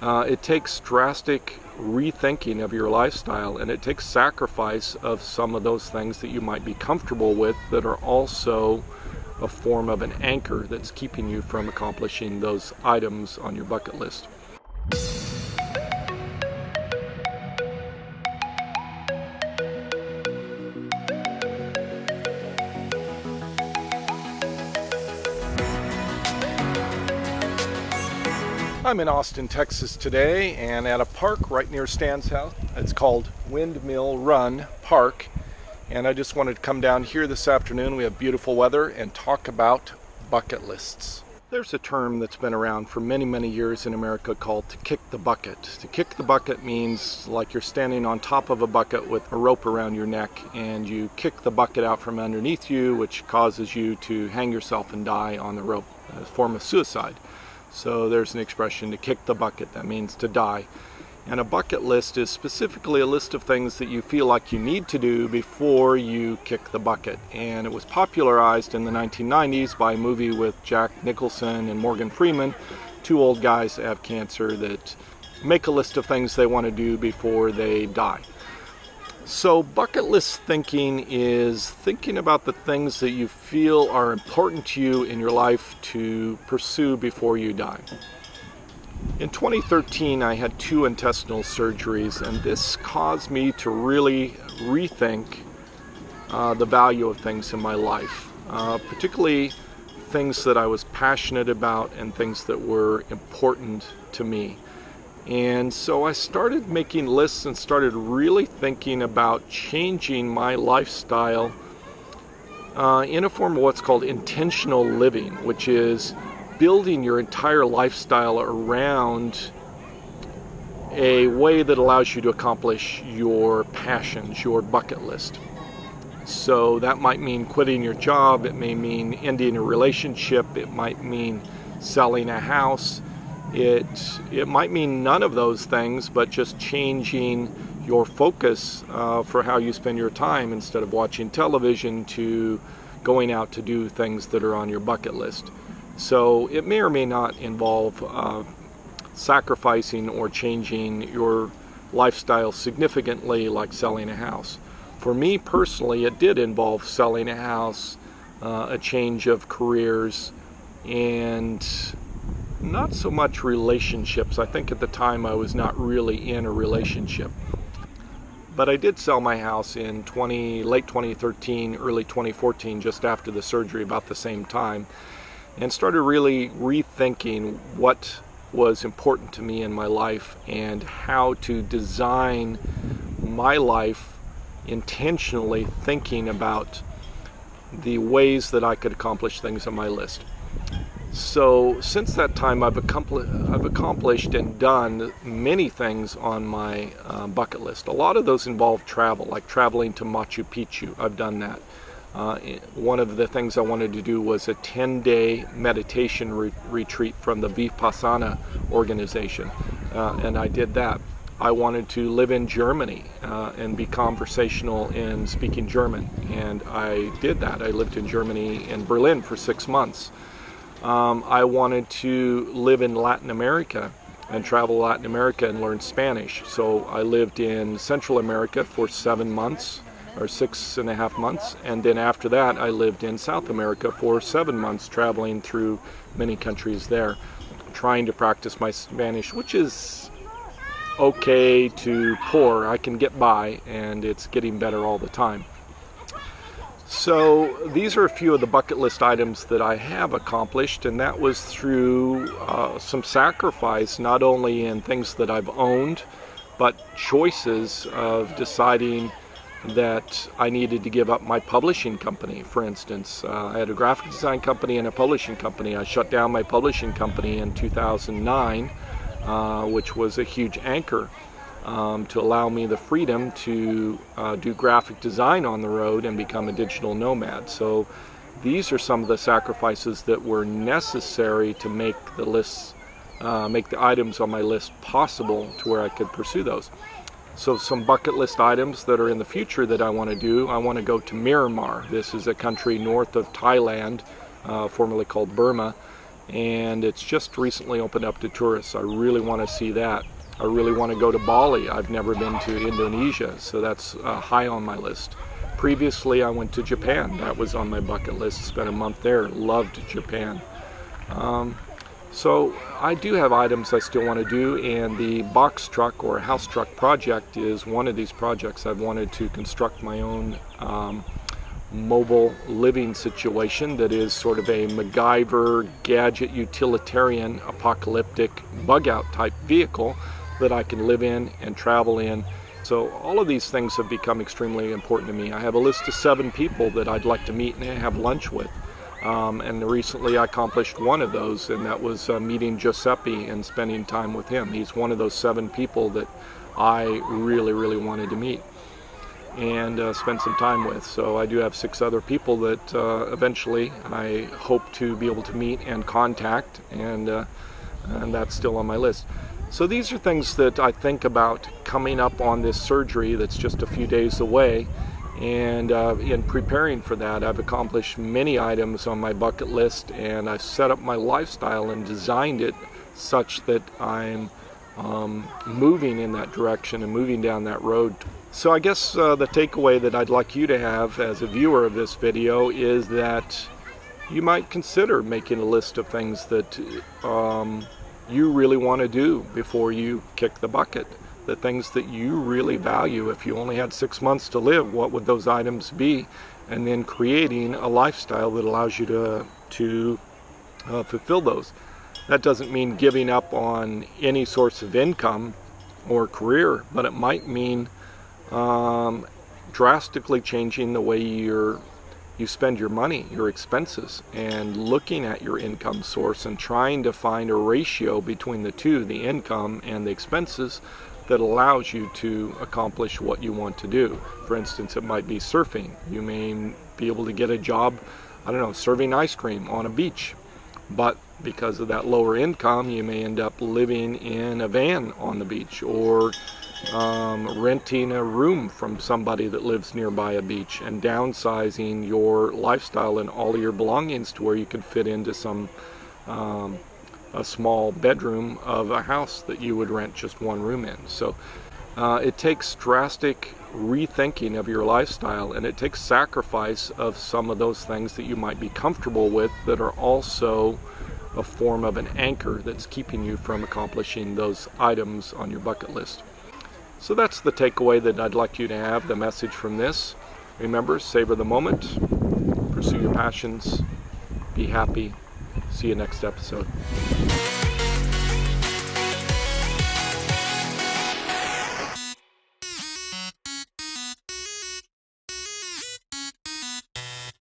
It takes drastic rethinking of your lifestyle, and it takes sacrifice of some of those things that you might be comfortable with that are also a form of an anchor that's keeping you from accomplishing those items on your bucket list. I'm in Austin, Texas today, and at a park right near Stan's house. It's called Windmill Run Park, and I just wanted to come down here this afternoon. We have beautiful weather and talk about bucket lists. There's a term that's been around for many, many years in America called to kick the bucket. To kick the bucket means like you're standing on top of a bucket with a rope around your neck, and you kick the bucket out from underneath you, which causes you to hang yourself and die on the rope, a form of suicide. So there's an expression, to kick the bucket. That means to die. And a bucket list is specifically a list of things that you feel like you need to do before you kick the bucket. And it was popularized in the 1990s by a movie with Jack Nicholson and Morgan Freeman, two old guys that have cancer that make a list of things they want to do before they die. So bucket list thinking is thinking about the things that you feel are important to you in your life to pursue before you die. In 2013, I had 2 intestinal surgeries, and this caused me to really rethink the value of things in my life, particularly things that I was passionate about and things that were important to me. And so I started making lists and started really thinking about changing my lifestyle in a form of what's called intentional living, which is building your entire lifestyle around a way that allows you to accomplish your passions, your bucket list. So that might mean quitting your job, it may mean ending a relationship, it might mean selling a house. It might mean none of those things, but just changing your focus for how you spend your time, instead of watching television to going out to do things that are on your bucket list. So it may or may not involve sacrificing or changing your lifestyle significantly, like selling a house. For me personally, it did involve selling a house, a change of careers, and not so much relationships. I think at the time I was not really in a relationship. But I did sell my house in late 2013, early 2014, just after the surgery, about the same time, and started really rethinking what was important to me in my life and how to design my life intentionally, thinking about the ways that I could accomplish things on my list. So since that time, I've accomplished and done many things on my bucket list. A lot of those involve travel, like traveling to Machu Picchu. I've done that. One of the things I wanted to do was a 10-day meditation retreat from the Vipassana organization, and I did that. I wanted to live in Germany and be conversational in speaking German, and I did that. I lived in Germany, in Berlin, for 6 months. I wanted to live in Latin America and travel Latin America and learn Spanish. So I lived in Central America for 7 months, or 6.5 months, and then after that I lived in South America for 7 months, traveling through many countries there, trying to practice my Spanish, which is okay to poor. I can get by, and it's getting better all the time. So these are a few of the bucket list items that I have accomplished, and that was through some sacrifice, not only in things that I've owned, but choices of deciding that I needed to give up my publishing company. For instance, I had a graphic design company and a publishing company. I shut down my publishing company in 2009, which was a huge anchor to allow me the freedom to do graphic design on the road and become a digital nomad. So these are some of the sacrifices that were necessary to make the lists, make the items on my list possible to where I could pursue those. So some bucket list items that are in the future that I want to do. I want to go to Myanmar. This is a country north of Thailand, formerly called Burma, and it's just recently opened up to tourists. I really want to see that. I really want to go to Bali. I've never been to Indonesia, so that's high on my list. Previously, I went to Japan. That was on my bucket list. Spent a month there. Loved Japan. So I do have items I still want to do, and the box truck or house truck project is one of these projects. I've wanted to construct my own mobile living situation that is sort of a MacGyver, gadget, utilitarian, apocalyptic, bug-out type vehicle that I can live in and travel in. So all of these things have become extremely important to me. I have a list of 7 people that I'd like to meet and have lunch with. And recently I accomplished one of those, and that was meeting Giuseppe and spending time with him. He's one of those 7 people that I really, really wanted to meet and spend some time with. So I do have 6 other people that eventually I hope to be able to meet and contact, and that's still on my list. So these are things that I think about coming up on this surgery that's just a few days away, and in preparing for that I've accomplished many items on my bucket list, and I've set up my lifestyle and designed it such that I'm moving in that direction and moving down that road. So I guess the takeaway that I'd like you to have as a viewer of this video is that you might consider making a list of things that you really want to do before you kick the bucket. The things that you really value. If you only had 6 months to live, what would those items be? And then creating a lifestyle that allows you to fulfill those. That doesn't mean giving up on any source of income or career, but it might mean drastically changing the way you spend your money, your expenses, and looking at your income source and trying to find a ratio between the two, the income and the expenses, that allows you to accomplish what you want to do. For instance, it might be surfing. You may be able to get a job, I don't know, serving ice cream on a beach, but because of that lower income, you may end up living in a van on the beach, or renting a room from somebody that lives nearby a beach, and downsizing your lifestyle and all of your belongings to where you can fit into some a small bedroom of a house that you would rent just one room in. So it takes drastic rethinking of your lifestyle, and it takes sacrifice of some of those things that you might be comfortable with that are also a form of an anchor that's keeping you from accomplishing those items on your bucket list. So that's the takeaway that I'd like you to have, the message from this. Remember, savor the moment, pursue your passions, be happy. See you next episode.